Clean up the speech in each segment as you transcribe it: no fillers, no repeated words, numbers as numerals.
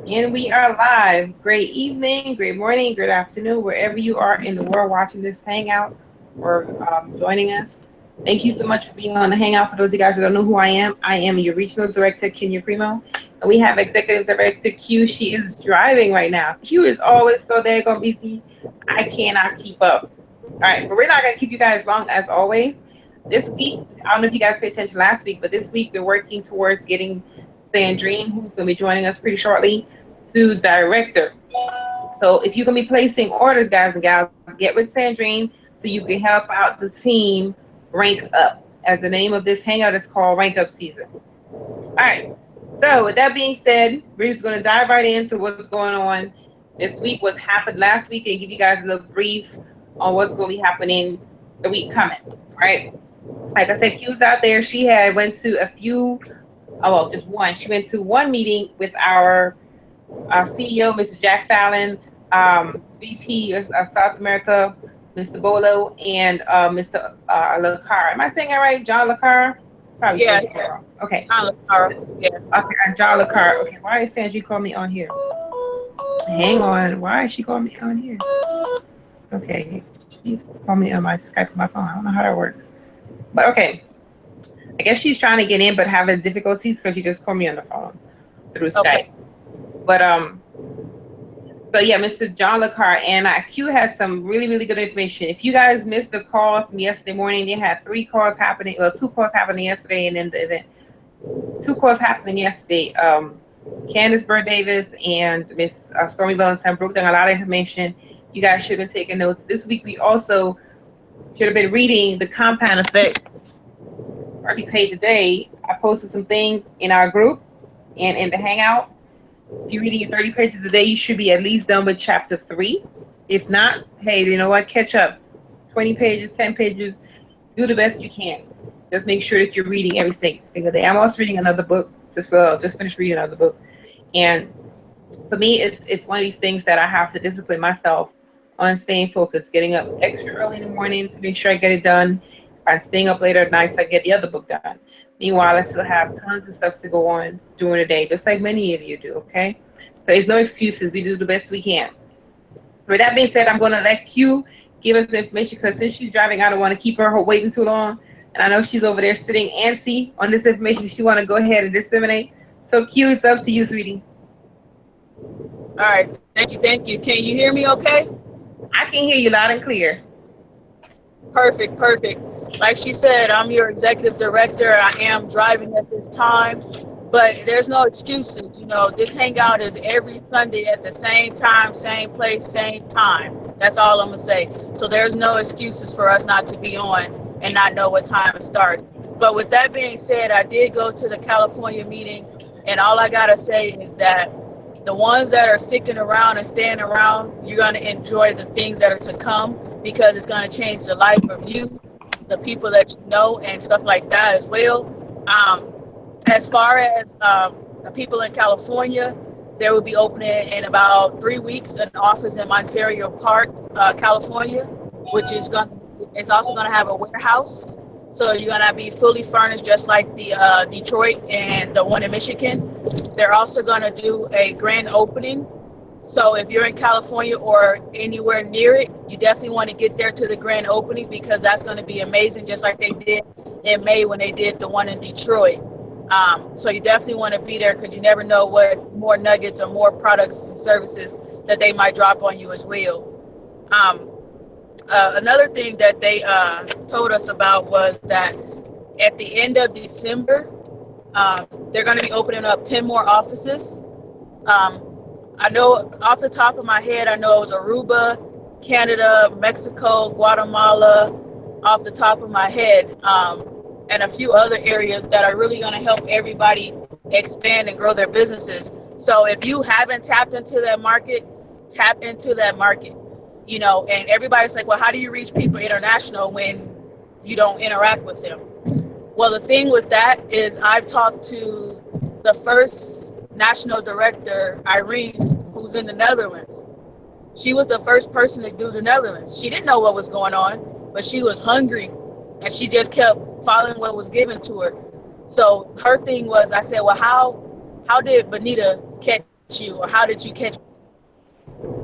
And we are live. Great evening, great morning, good afternoon, wherever you are in the world watching this hangout or joining us. Thank you so much for being on the hangout. For those of you guys that don't know who I am your regional director, Kenya Primo. And we have executive director Q. She is driving right now. Q is always so daggone busy. I cannot keep up. All right, but we're not going to keep you guys long as always. This week, I don't know if you guys paid attention last week, but this week we're working towards getting Sandrine, who's going to be joining us pretty shortly, to director. So if you're going to be placing orders, guys and gals, get with Sandrine so you can help out the team rank up. As the name of this hangout is called Rank Up Season. All right. So with that being said, we're just going to dive right into what's going on this week, what happened last week, and give you guys a little brief on what's going to be happening the week coming. All right. Like I said, Q's out there. She had went to a few, well, just one. She went to one meeting with our CEO, Mr. Jack Fallon, VP of South America, Mr. Bolo, and Mr. Lacar. Am I saying it right? John Lacar? Probably Yeah, saying it yeah. wrong. Okay. Tyler Carr. Yeah. Okay, John Lacar. Okay, why is Sandra call me on here? Hang on. Why is she calling me on here? Okay, she's calling me on my Skype on my phone. I don't know how that works. But okay, I guess she's trying to get in but having difficulties because she just called me on the phone through Okay. Skype. But so yeah, Mr. John Lacar and Q had some really, really good information. If you guys missed the call from yesterday morning, they had three calls happening, well, two calls happening yesterday, and then the event. Two calls happening yesterday. Candace Bird Davis and Miss Stormy Valentine broke down a lot of information. You guys should have been taking notes. This week we also should have been reading the compound effect every page a day. I posted some things in our group and in the hangout. If you're reading your 30 pages a day, you should be at least done with chapter 3. If not, hey, you know what? Catch up. 20 pages, 10 pages. Do the best you can. Just make sure that you're reading every single day. I'm also reading another book. Just finished reading another book. And for me, it's one of these things that I have to discipline myself on staying focused, getting up extra early in the morning to make sure I get it done. If I'm staying up later at night, so I get the other book done. Meanwhile, I still have tons of stuff to go on during the day, just like many of you do, okay? So there's no excuses. We do the best we can. With that being said, I'm going to let Q give us the information because since she's driving, I don't want to keep her waiting too long. And I know she's over there sitting antsy on this information she want to go ahead and disseminate. So Q, it's up to you, sweetie. All right. Thank you. Thank you. Can you hear me okay? I can hear you loud and clear. Perfect. Perfect. Like she said, I'm your executive director. I am driving at this time, but there's no excuses. You know, this hangout is every Sunday at the same time, same place, same time. That's all I'm going to say. So there's no excuses for us not to be on and not know what time it starts. But with that being said, I did go to the California meeting, and all I got to say is that the ones that are sticking around and staying around, you're going to enjoy the things that are to come because it's going to change the life of you, the people that you know, and stuff like that as well. As far as the people in California, they will be opening in about 3 weeks an office in Ontario Park, California, which is going. It's also going to have a warehouse, so you're going to be fully furnished, just like the Detroit and the one in Michigan. They're also going to do a grand opening. So if you're in California or anywhere near it, you definitely want to get there to the grand opening because that's going to be amazing, just like they did in May when they did the one in Detroit. So you definitely want to be there because you never know what more nuggets or more products and services that they might drop on you as well. Another thing that they told us about was that at the end of December, they're going to be opening up 10 more offices. I know off the top of my head, I know it was Aruba, Canada, Mexico, Guatemala, off the top of my head, and a few other areas that are really going to help everybody expand and grow their businesses. So if you haven't tapped into that market, tap into that market. You know, and everybody's like, well, how do you reach people international when you don't interact with them? Well, the thing with that is I've talked to the first national director, Irene, who's in the Netherlands. She was the first person to do the Netherlands. She didn't know what was going on, but she was hungry and she just kept following what was given to her. So her thing was, I said, well, how did Bonita catch you, or how did you catch?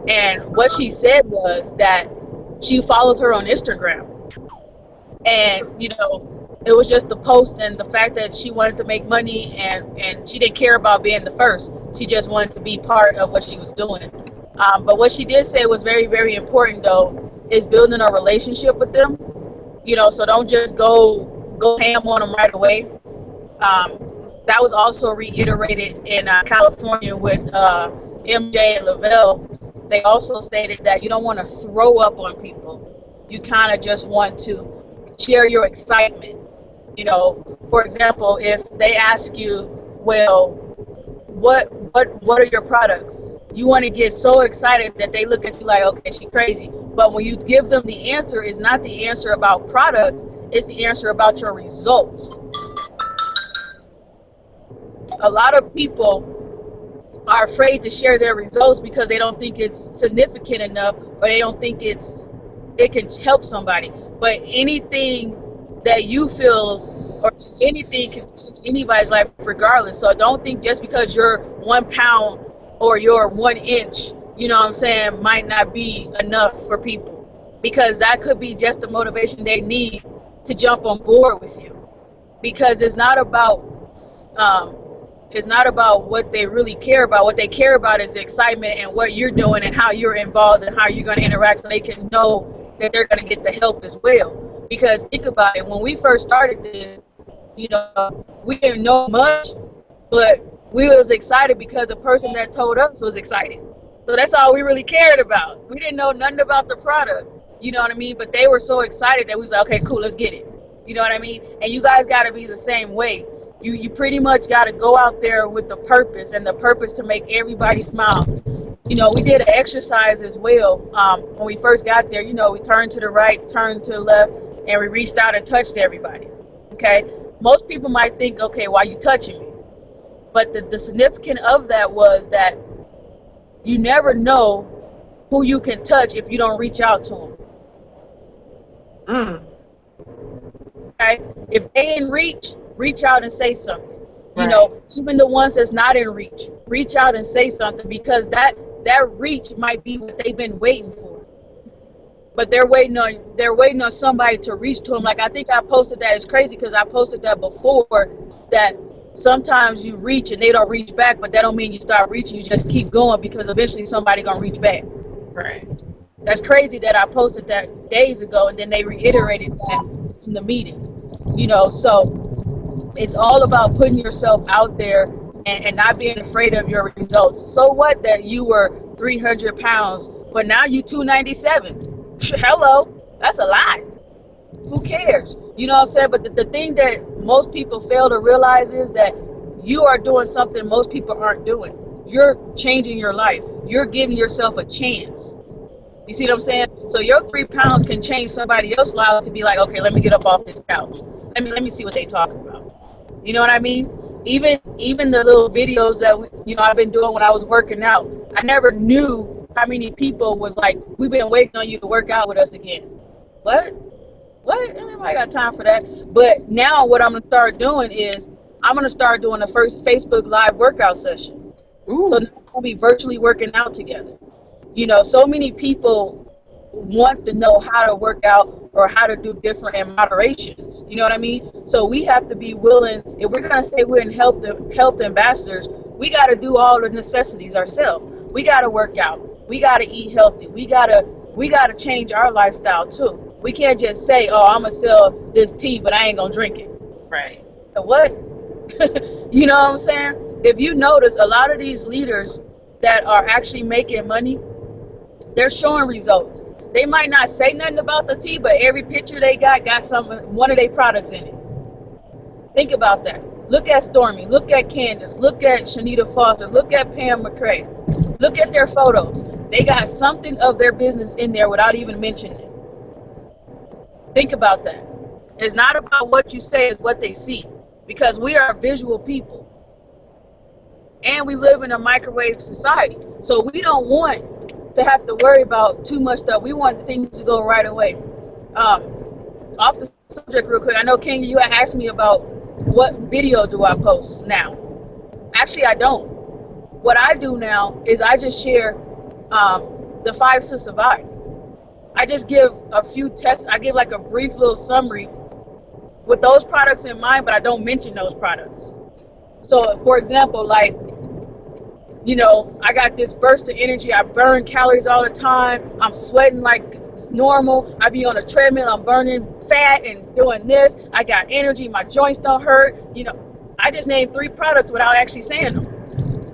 And what she said was that she followed her on Instagram, and it was just the post and the fact that she wanted to make money, and she didn't care about being the first. She just wanted to be part of what she was doing. But what she did say was very, very important, though, is building a relationship with them. So don't just go ham on them right away. That was also reiterated in California with MJ and Lavelle. They also stated that you don't want to throw up on people. You kind of just want to share your excitement. For example, if they ask you, well, what are your products? You want to get so excited that they look at you like, okay, she's crazy. But when you give them the answer, it's not the answer about products, it's the answer about your results. A lot of people are afraid to share their results because they don't think it's significant enough, or they don't think it can help somebody. But anything that you feel, or anything, can change anybody's life regardless. So don't think just because you're 1 pound or you're 1 inch, might not be enough for people, because that could be just the motivation they need to jump on board with you. Because it's not about what they really care about. What they care about is the excitement and what you're doing and how you're involved and how you're going to interact, so they can know that they're going to get the help as well. Because think about it, when we first started this, we didn't know much, but we was excited because the person that told us was excited. So that's all we really cared about. We didn't know nothing about the product, you know what I mean? But they were so excited that we was like, okay, cool, let's get it. You know what I mean? And you guys got to be the same way. You pretty much got to go out there with the purpose, and the purpose to make everybody smile. We did an exercise as well. When we first got there, we turned to the right, turned to the left, and we reached out and touched everybody. Okay? Most people might think, okay, why are you touching me? But the significance of that was that you never know who you can touch if you don't reach out to them. Okay? If they in reach out and say something. Right. Even the ones that's not in reach out and say something, because that reach might be what they've been waiting for. But they're waiting on somebody to reach to them. Like, I think I posted that. It's crazy because I posted that before, that sometimes you reach and they don't reach back, but that don't mean you start reaching. You just keep going, because eventually somebody gonna reach back. Right. That's crazy that I posted that days ago, and then they reiterated that in the meeting. So it's all about putting yourself out there and not being afraid of your results. So what that you were 300 pounds, but now you 297? Hello, that's a lot. Who cares? You know what I'm saying? But the thing that most people fail to realize is that you are doing something most people aren't doing. You're changing your life. You're giving yourself a chance. You see what I'm saying? So your 3 pounds can change somebody else's life to be like, okay, let me get up off this couch. Let me see what they talking about. You know what I mean? Even the little videos that I've been doing when I was working out, I never knew how many people was like, we've been waiting on you to work out with us again. What? I got time for that. But now what I'm gonna start doing is I'm gonna start doing the first Facebook Live workout session. Ooh. So now we'll be virtually working out together. So many people want to know how to work out or how to do different in moderations. You know what I mean? So we have to be willing, if we're gonna say we're in health ambassadors, we gotta do all the necessities ourselves. We gotta work out. We gotta eat healthy. We gotta change our lifestyle too. We can't just say, oh, I'm gonna sell this tea, but I ain't gonna drink it. Right. So what? You know what I'm saying? If you notice, a lot of these leaders that are actually making money, they're showing results. They might not say nothing about the tea, but every picture they got one of their products in it. Think about that. Look at Stormy. Look at Candace. Look at Shanita Foster. Look at Pam McCray. Look at their photos. They got something of their business in there without even mentioning it. Think about that. It's not about what you say, it's what they see. Because we are visual people. And we live in a microwave society. So we don't want to have to worry about too much stuff. We want things to go right away. Off the subject real quick, I know, Kenya, you had asked me about what video do I post now. Actually, I don't. what I do now is I just share the 5 to survive. I just give a few tests. I give like a brief little summary with those products in mind, but I don't mention those products. So, for example, like, you know, I got this burst of energy. I burn calories all the time. I'm sweating like it's normal. I be on a treadmill. I'm burning fat and doing this. I got energy. My joints don't hurt. You know, I just named 3 products without actually saying them.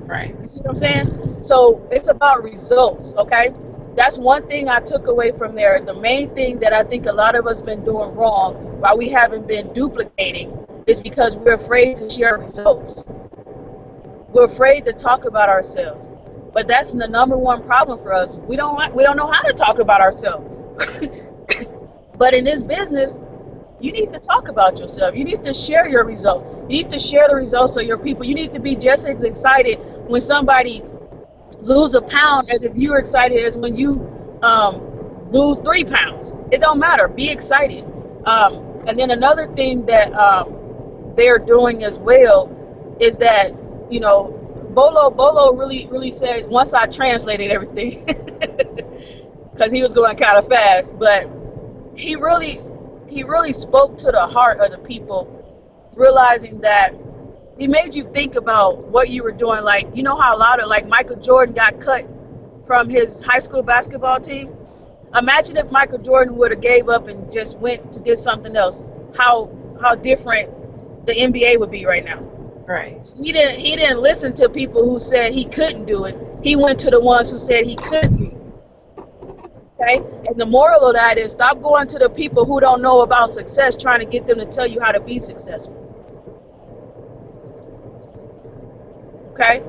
Right. You see what I'm saying? So it's about results, okay? That's one thing I took away from there. The main thing that I think a lot of us been doing wrong, while we haven't been duplicating, is because we're afraid to share results. We're afraid to talk about ourselves. But that's the number one problem for us. We don't know how to talk about ourselves. But in this business, you need to talk about yourself. You need to share your results. You need to share the results of your people. You need to be just as excited when somebody lose a pound as if you're excited as when you lose 3 pounds. It don't matter. Be excited. And then another thing that they're doing as well is that, you know, Bolo really said, once I translated everything, because he was going kind of fast, but he really spoke to the heart of the people, realizing that he made you think about what you were doing. Like, you know how a lot of, like, Michael Jordan got cut from his high school basketball team? Imagine if Michael Jordan would have gave up and just went to did something else. How different the NBA would be right now. Right. He didn't listen to people who said he couldn't do it. He went to the ones who said he could do it. Okay? And the moral of that is, stop going to the people who don't know about success, trying to get them to tell you how to be successful. Okay?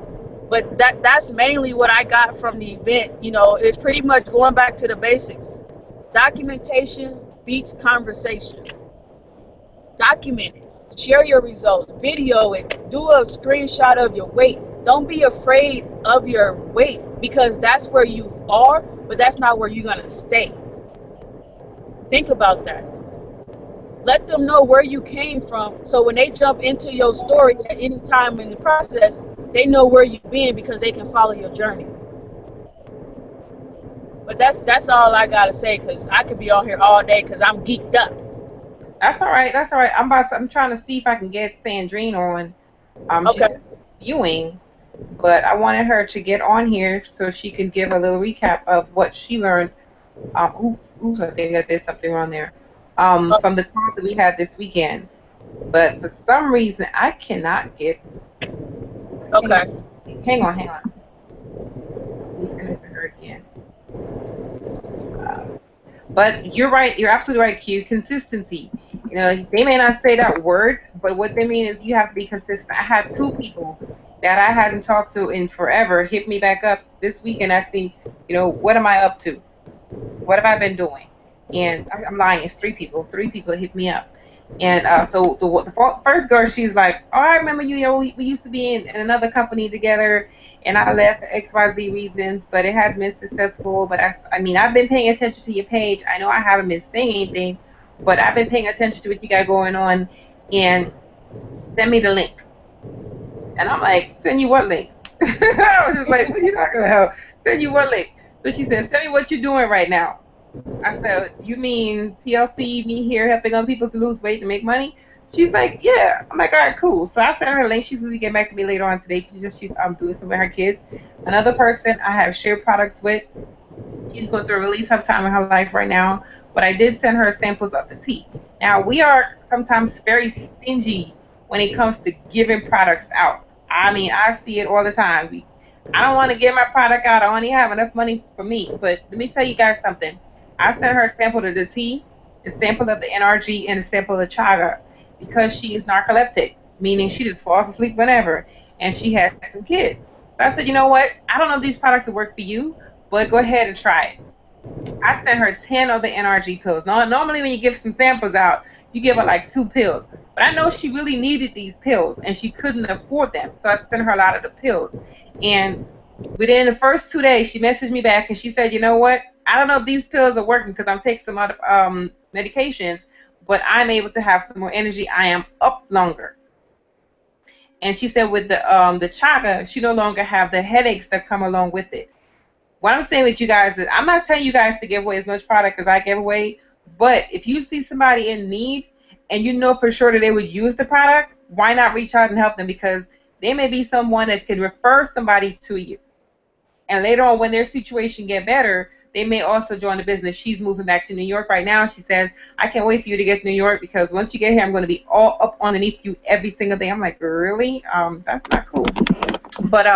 But that's mainly what I got from the event. You know, it's pretty much going back to the basics. Documentation beats conversation. Document it. Share your results. Video it. Do a screenshot of your weight. Don't be afraid of your weight, because that's where you are, but that's not where you're going to stay. Think about that. Let them know where you came from, so when they jump into your story at any time in the process, they know where you've been, because they can follow your journey. But that's all I gotta say, because I could be on here all day because I'm geeked up. That's all right. That's all right. I'm trying to see if I can get Sandrine on. Okay. She's viewing, but I wanted her to get on here so she can give a little recap of what she learned. I think that there's something on there. From the call that we had this weekend. But for some reason, I cannot get. Okay. Hang on. Let me send it to her again. But you're right. You're absolutely right, Q. Consistency. You know, they may not say that word, but what they mean is you have to be consistent. I had 2 people that I hadn't talked to in forever hit me back up this weekend asking, you know, what am I up to? What have I been doing? And I'm lying. It's 3 people. 3 people hit me up. And so the first girl, she's like, oh, I remember you. You know, we used to be in another company together, and I left for XYZ reasons, but it hasn't been successful. But I mean, I've been paying attention to your page. I know I haven't been saying anything, but I've been paying attention to what you got going on, and send me the link. And I'm like, send you what link? I was just like, what are you talking about? Send you what link? So she said, send me what you're doing right now. I said, you mean TLC, me here helping other people to lose weight to make money? She's like, yeah. I'm like, all right, cool. So I sent her a link. She's going to get back to me later on today. She's doing something with her kids. Another person I have shared products with, she's going through a really tough time in her life right now, but I did send her samples of the tea. Now, we are sometimes very stingy when it comes to giving products out. I mean, I see it all the time. I don't want to give my product out. I only have enough money for me. But let me tell you guys something. I sent her a sample of the tea, a sample of the NRG, and a sample of the chaga, because she is narcoleptic, meaning she just falls asleep whenever, and she has some kids. So I said, you know what? I don't know if these products will work for you, but go ahead and try it. I sent her 10 of the NRG pills. Now, normally when you give some samples out, you give her like 2 pills. But I know she really needed these pills, and she couldn't afford them. So I sent her a lot of the pills. And within the first 2 days, she messaged me back, and she said, you know what? I don't know if these pills are working because I'm taking some other medications, but I'm able to have some more energy. I am up longer. And she said with the chaga, she no longer have the headaches that come along with it. What I'm saying with you guys is, I'm not telling you guys to give away as much product as I give away, but if you see somebody in need and you know for sure that they would use the product, why not reach out and help them? Because they may be someone that could refer somebody to you. And later on, when their situation get better, they may also join the business. She's moving back to New York right now. She says, I can't wait for you to get to New York, because once you get here, I'm going to be all up underneath you every single day. I'm like, really? That's not cool. But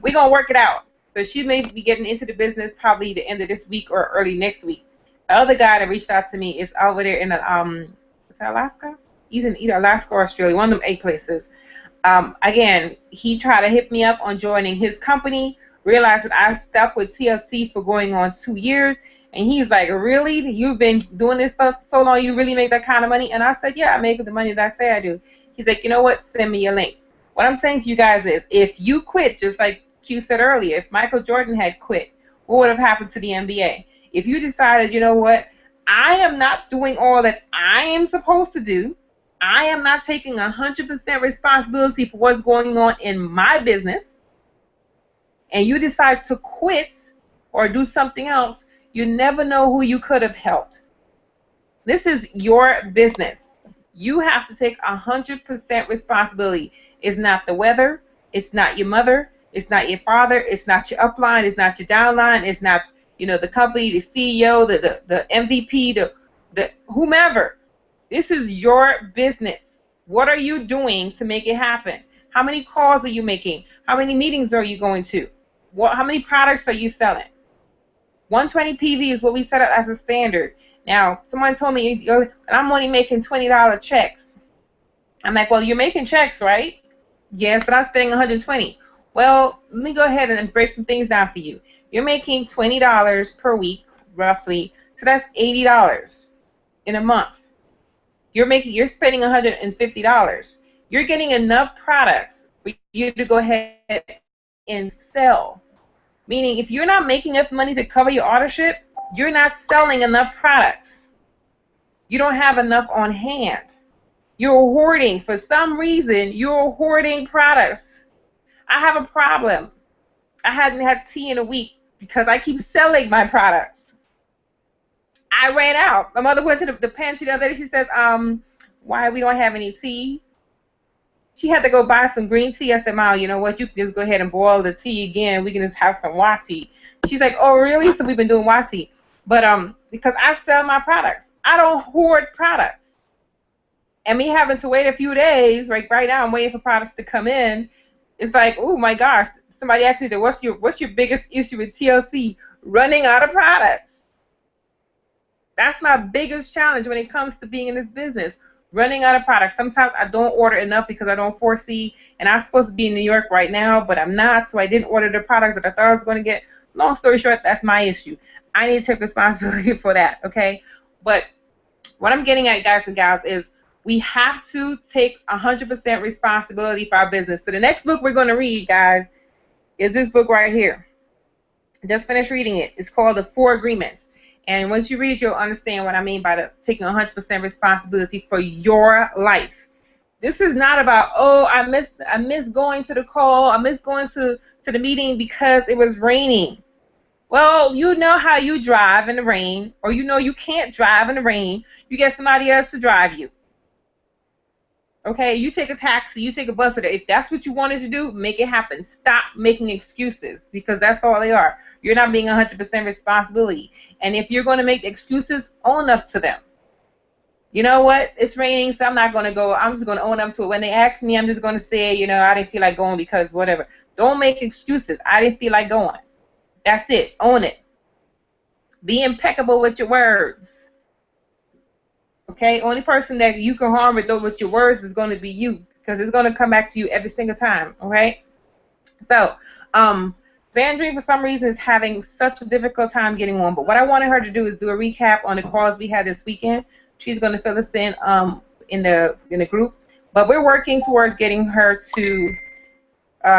we're going to work it out. So she may be getting into the business probably the end of this week or early next week. The other guy that reached out to me is over there in is that Alaska? He's in either Alaska or Australia, one of them 8 places. Again, he tried to hit me up on joining his company, realized that I stuck with TLC for going on 2 years, and he's like, really? You've been doing this stuff so long, you really make that kind of money? And I said, yeah, I make the money that I say I do. He's like, you know what? Send me a link. What I'm saying to you guys is, if you quit, just like Q said earlier, if Michael Jordan had quit, what would have happened to the NBA? If you decided, you know what, I am not doing all that I am supposed to do, I am not taking 100% responsibility for what's going on in my business, and you decide to quit or do something else, you never know who you could have helped. This is your business. You have to take 100% responsibility. It's not the weather. It's not your mother. It's not your father. It's not your upline. It's not your downline. It's not, the company, the CEO, the MVP, the whomever. This is your business. What are you doing to make it happen? How many calls are you making? How many meetings are you going to? How many products are you selling? 120 PV is what we set up as a standard. Now, someone told me, I'm only making $20 checks. I'm like, well, you're making checks, right? Yes, but I'm spending 120. Well, let me go ahead and break some things down for you. You're making $20 per week, roughly, so that's $80 in a month. You're spending $150. You're getting enough products for you to go ahead and sell. Meaning, if you're not making enough money to cover your authorship, you're not selling enough products. You don't have enough on hand. You're hoarding. For some reason, you're hoarding products. I have a problem. I hadn't had tea in a week because I keep selling my products. I ran out. My mother went to the pantry the other day. She says, why we don't have any tea? She had to go buy some green tea. I said, Mom, you know what? You can just go ahead and boil the tea again. We can just have some wati. She's like, oh, really? So we've been doing wati. But because I sell my products. I don't hoard products. And me having to wait a few days, right now I'm waiting for products to come in. It's like, oh my gosh. Somebody asked me, what's your biggest issue with TLC? Running out of products. That's my biggest challenge when it comes to being in this business. Running out of products. Sometimes I don't order enough because I don't foresee, and I'm supposed to be in New York right now, but I'm not, so I didn't order the products that I thought I was going to get. Long story short, that's my issue. I need to take responsibility for that, okay? But what I'm getting at, guys and gals, is we have to take 100% responsibility for our business. So the next book we're going to read, guys, is this book right here. I just finished reading it. It's called The 4 Agreements. And once you read it, you'll understand what I mean by taking 100% responsibility for your life. This is not about, oh, I miss going to the call, I miss going to the meeting because it was raining. Well, you know how you drive in the rain, or you know you can't drive in the rain. You get somebody else to drive you. Okay, you take a taxi, you take a bus. If that's what you wanted to do, make it happen. Stop making excuses, because that's all they are. You're not being 100% responsibility. And if you're going to make excuses, own up to them. You know what? It's raining, so I'm not going to go. I'm just going to own up to it. When they ask me, I'm just going to say, I didn't feel like going because whatever. Don't make excuses. I didn't feel like going. That's it. Own it. Be impeccable with your words. Okay? Only person that you can harm with your words is going to be you, because it's going to come back to you every single time. Okay? So, Vandrine, for some reason, is having such a difficult time getting on. But what I wanted her to do is do a recap on the calls we had this weekend. She's going to fill us in the group. But we're working towards getting her to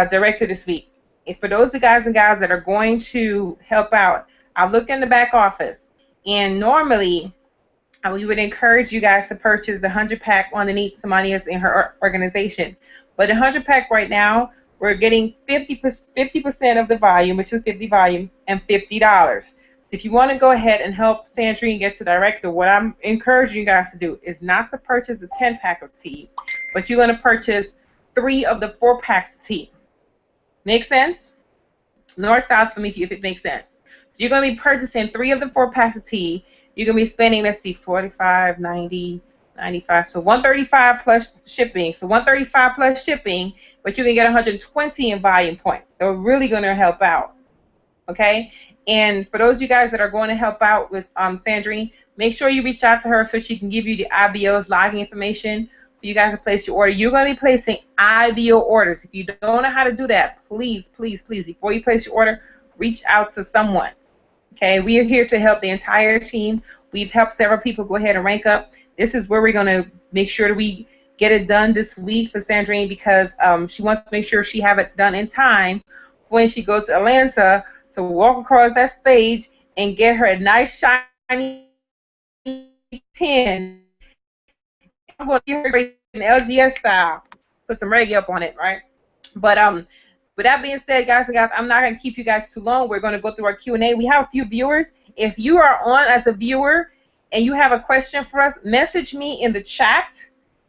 director this week. If for those guys and gals that are going to help out, I'll look in the back office. And normally, we would encourage you guys to purchase the 100-pack underneath somebody else in her organization. But a 100 pack right now, we're getting 50% of the volume, which is 50 volume, and $50. If you want to go ahead and help Sandrine get to director, what I'm encouraging you guys to do is not to purchase the 10 pack of tea, but you're going to purchase 3 of the 4 packs of tea. Make sense? North south for me if it makes sense. So you're going to be purchasing 3 of the 4 packs of tea. You're going to be spending, let's see, 45, 90, 95. So 135 plus shipping. So 135 plus shipping, but you can get 120 in volume points. They're really going to help out. Okay? And for those of you guys that are going to help out with Sandrine, make sure you reach out to her so she can give you the IBO's login information for you guys to place your order. You're going to be placing IBO orders. If you don't know how to do that, please, please, please, before you place your order, reach out to someone. Okay? We are here to help the entire team. We've helped several people go ahead and rank up. This is where we're going to make sure that we get it done this week for Sandrine because she wants to make sure she have it done in time when she goes to Atlanta to walk across that stage and get her a nice shiny pin. I'm going to give her in LGS style, put some reggae up on it, right? But with that being said, guys and guys, I'm not going to keep you guys too long. We're going to go through our Q&A. We have a few viewers. If you are on as a viewer and you have a question for us, message me in the chat.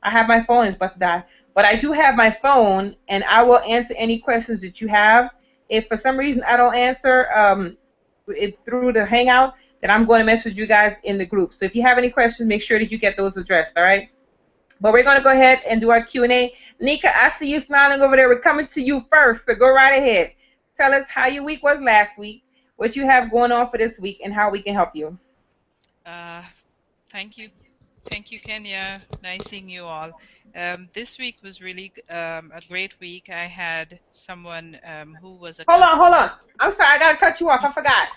I have my phone, it's about to die. But I do have my phone, and I will answer any questions that you have. If for some reason I don't answer it through the Hangout, then I'm going to message you guys in the group. So if you have any questions, make sure that you get those addressed, all right? But we're going to go ahead and do our Q&A. Nika, I see you smiling over there. We're coming to you first, so go right ahead. Tell us how your week was last week, what you have going on for this week, and how we can help you. Thank you. Thank you, Kenya. Nice seeing you all. This week was really a great week. I had someone who was a Hold customer. on. I'm sorry, I got to cut you off. I forgot.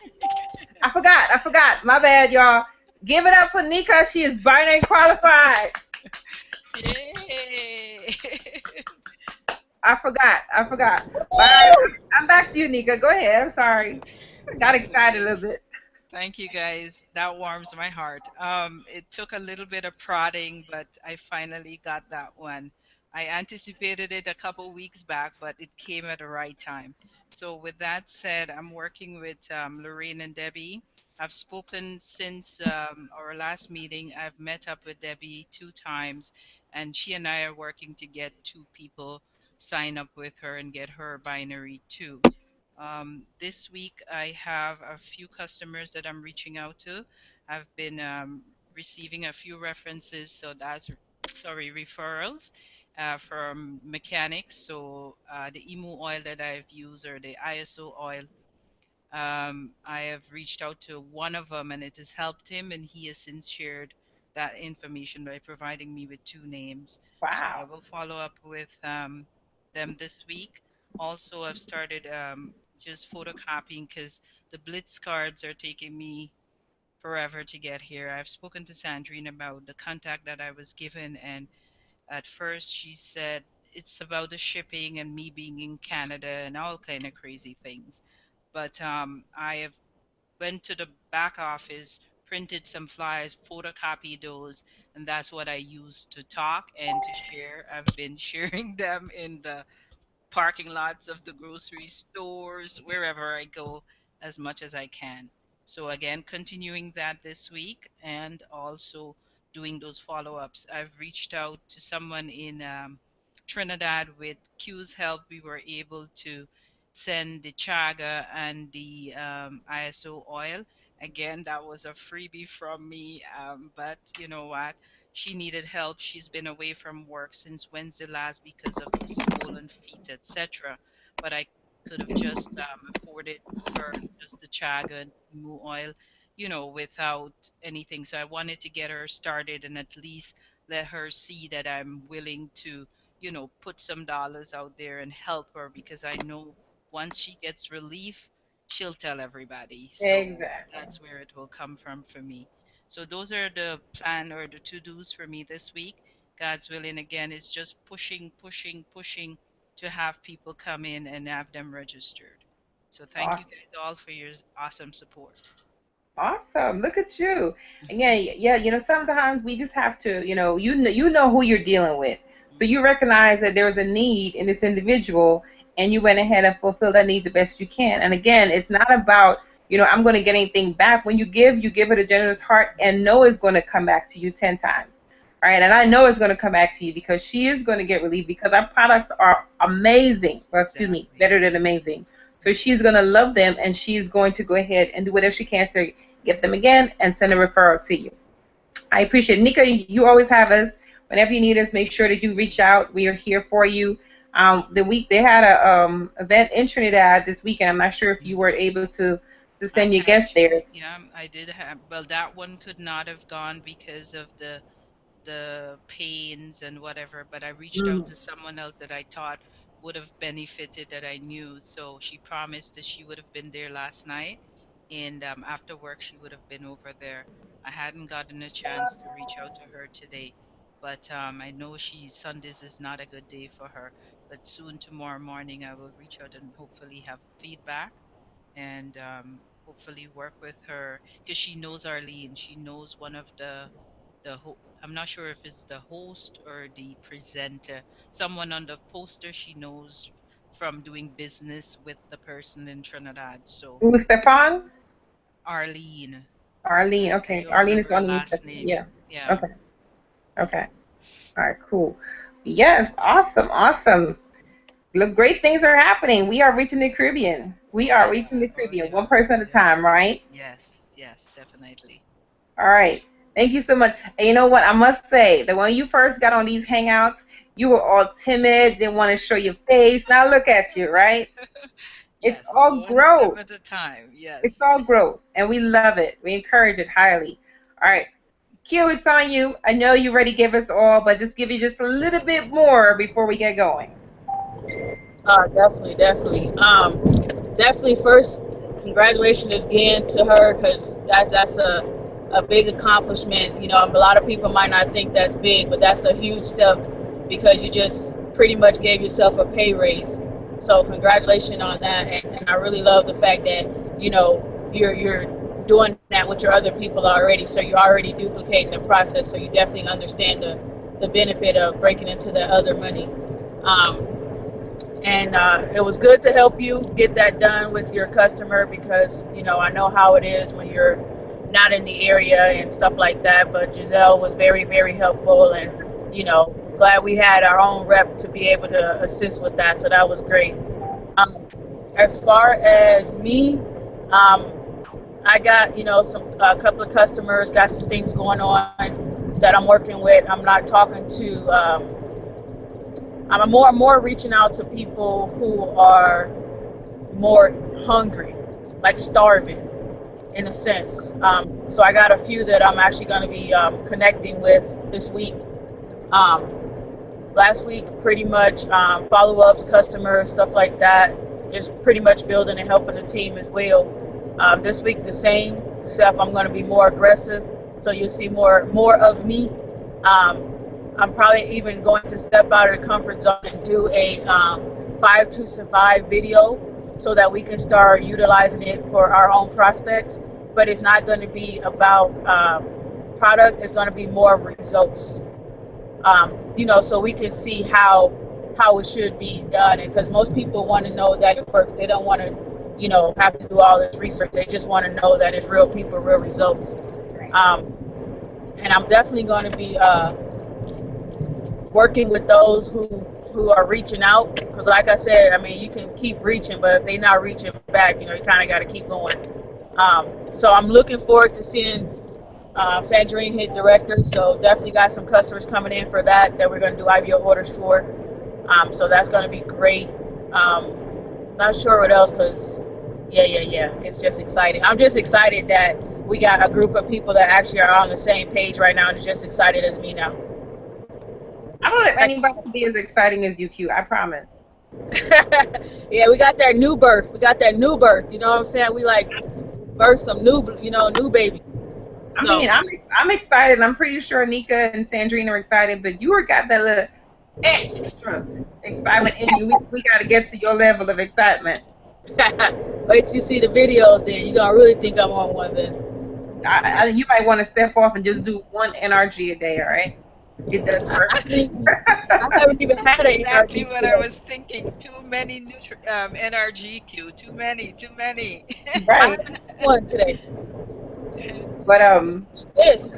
My bad, y'all. Give it up for Nika. She is binary qualified. Yay! I forgot. All right, I'm back to you, Nika. Go ahead. I'm sorry. I got excited a little bit. Thank you, guys. That warms my heart. It took a little bit of prodding, but I finally got that one. I anticipated it a couple weeks back, but it came at the right time. So with that said, I'm working with Lorraine and Debbie. I've spoken since our last meeting. I've met up with Debbie 2 times, and she and I are working to get 2 people sign up with her and get her binary too. This week, I have a few customers that I'm reaching out to. I've been receiving a few references, so that's, sorry, referrals from mechanics. So the EMU oil that I've used or the ISO oil, I have reached out to one of them and it has helped him, and he has since shared that information by providing me with 2 names. So I Wow. will follow up with them this week. Also, I've started just photocopying because the Blitz cards are taking me forever to get here. I've spoken to Sandrine about the contact that I was given, and at first she said it's about the shipping and me being in Canada and all kind of crazy things. But I have went to the back office, printed some flyers, photocopied those, and that's what I use to talk and to share. I've been sharing them in the parking lots of the grocery stores, wherever I go, as much as I can. So, again, continuing that this week and also doing those follow ups. I've reached out to someone in Trinidad with Q's help. We were able to send the chaga and the ISO oil. Again, that was a freebie from me, but you know what? She needed help. She's been away from work since Wednesday last because of the swollen feet, etc. But I could have just afforded her just the chaga and moo oil, you know, without anything. So I wanted to get her started and at least let her see that I'm willing to, you know, put some dollars out there and help her because I know once she gets relief, she'll tell everybody. So Exactly. that's where it will come from for me. So those are the plan or the to-dos for me this week. God's willing again is just pushing to have people come in and have them registered. So thank you Awesome. guys all for your awesome support. Awesome. Look at you. Again, yeah, sometimes we just have to, you know who you're dealing with. So you recognize that there is a need in this individual, and you went ahead and fulfilled that need the best you can. And again, it's not about, I'm going to get anything back. When you give it a generous heart, and know it's going to come back to you 10 times. Right? And I know it's going to come back to you, because she is going to get relief, because our products are amazing. Well, excuse me, better than amazing. So she's going to love them, and she's going to go ahead and do whatever she can to get them again and send a referral to you. I appreciate it. Nika, you always have us. Whenever you need us, make sure that you reach out. We are here for you. They had a event in Trinidad this weekend. I'm not sure if you were able to send your guests there. Yeah, I did have. Well, that one could not have gone because of the pains and whatever. But I reached out to someone else that I thought would have benefited, that I knew. So she promised that she would have been there last night, and after work she would have been over there. I hadn't gotten a chance to reach out to her today, but I know Sundays is not a good day for her. But soon, tomorrow morning, I will reach out and hopefully have feedback, and hopefully work with her, because she knows Arlene. She knows one of I'm not sure if it's the host or the presenter. Someone on the poster she knows from doing business with the person in Trinidad. So Who's Stefan? Arlene. Arlene, okay. Arlene is the one last name. Yeah. Yeah. Okay. Okay. All right, cool. Yes, awesome. Look, great things are happening. We are reaching the Caribbean. We are reaching the Caribbean, one person at a time, right? Yes, definitely. All right. Thank you so much. And you know what? I must say that when you first got on these Hangouts, you were all timid, didn't want to show your face. Now look at you, right? Yes, It's all one growth. step at a time. Yes. It's all growth, and we love it. We encourage it highly. All right. Q, it's on you. I know you already gave us all, but just give you just a little bit more before we get going. Definitely, definitely. Definitely. First, congratulations again to her, because that's a big accomplishment. A lot of people might not think that's big, but that's a huge step, because you just pretty much gave yourself a pay raise. So congratulations on that, and I really love the fact that you're doing that with your other people already. So you're already duplicating the process. So you definitely understand the benefit of breaking into that other money. And it was good to help you get that done with your customer, because I know how it is when you're not in the area and stuff like that. But Giselle was very, very helpful, and glad we had our own rep to be able to assist with that. So that was great. As far as me, I got a couple of customers, got some things going on that I'm working with. I'm not talking to. I'm more reaching out to people who are more hungry, like starving, in a sense. So I got a few that I'm actually going to be connecting with this week. Last week, pretty much follow-ups, customers, stuff like that. Just pretty much building and helping the team as well. This week, the same, except I'm going to be more aggressive. So you'll see more of me. I'm probably even going to step out of the comfort zone and do a 5 to Survive video, so that we can start utilizing it for our own prospects. But it's not going to be about product. It's going to be more results. So we can see how it should be done. And because most people want to know that it works, they don't want to, have to do all this research. They just want to know that it's real people, real results. And I'm definitely going to be working with those who are reaching out, because like I said, I mean, you can keep reaching, but if they're not reaching back, you kind of got to keep going. So I'm looking forward to seeing Sandrine hit director. So definitely got some customers coming in for that we're going to do IVO orders for. So that's going to be great. Not sure what else, because yeah, it's just exciting. I'm just excited that we got a group of people that actually are on the same page right now, and just excited as me now. I don't let anybody be as exciting as you, Q. I promise. Yeah, we got that new birth. You know what I'm saying? We like birth some new babies. So, I mean, I'm excited. I'm pretty sure Nika and Sandrine are excited, but you got that little extra excitement in you. We got to get to your level of excitement. Wait till you see the videos, then you're going to really think I'm on one then. You might want to step off and just do one NRG a day, all right? It does work. I haven't even That's had an exactly NRG what I today. was thinking. Too many NRGQ. Too many. Too many. I Right. haven't had one today. But This.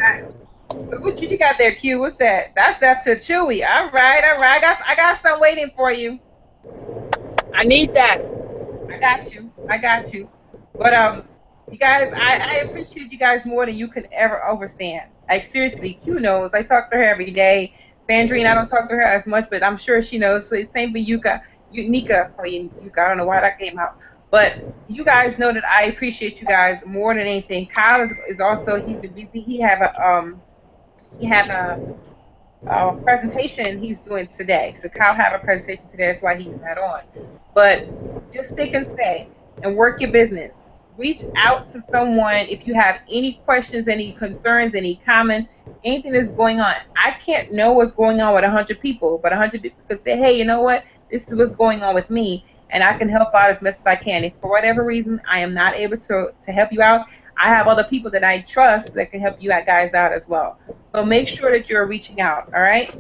what you got there, Q? What's that? That's to Chewy. All right, all right. I got some waiting for you. I need that. I got you. I got you. But you guys, I appreciate you guys more than you can ever overstand. Like seriously, Q knows. I talk to her every day. Sandrine, I don't talk to her as much, but I'm sure she knows. So same for Yuka, Nika. I mean, Yuka. I don't know why that came out, but you guys know that I appreciate you guys more than anything. Kyle is also he's been busy. He have a presentation he's doing today. So Kyle have a presentation today. That's why he's not on. But just stick and stay and work your business. Reach out to someone if you have any questions, any concerns, any comments, anything that's going on. I can't know what's going on with 100 people, but 100 people could say, hey, you know what? This is what's going on with me, and I can help out as much as I can. If for whatever reason I am not able to help you out, I have other people that I trust that can help you guys out as well. So make sure that you're reaching out, all right?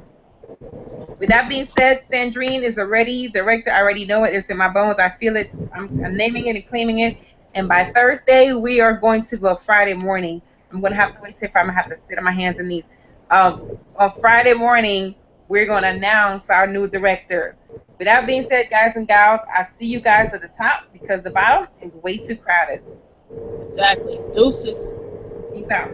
With that being said, Sandrine is already director. I already know it. It's in my bones. I feel it. I'm naming it and claiming it. And by Thursday, we are going to go Friday morning. I'm going to have to wait till if I'm going to have to sit on my hands and knees. On Friday morning, we're going to announce our new director. With that being said, guys and gals, I see you guys at the top because the bottom is way too crowded. Exactly. Deuces. Peace out.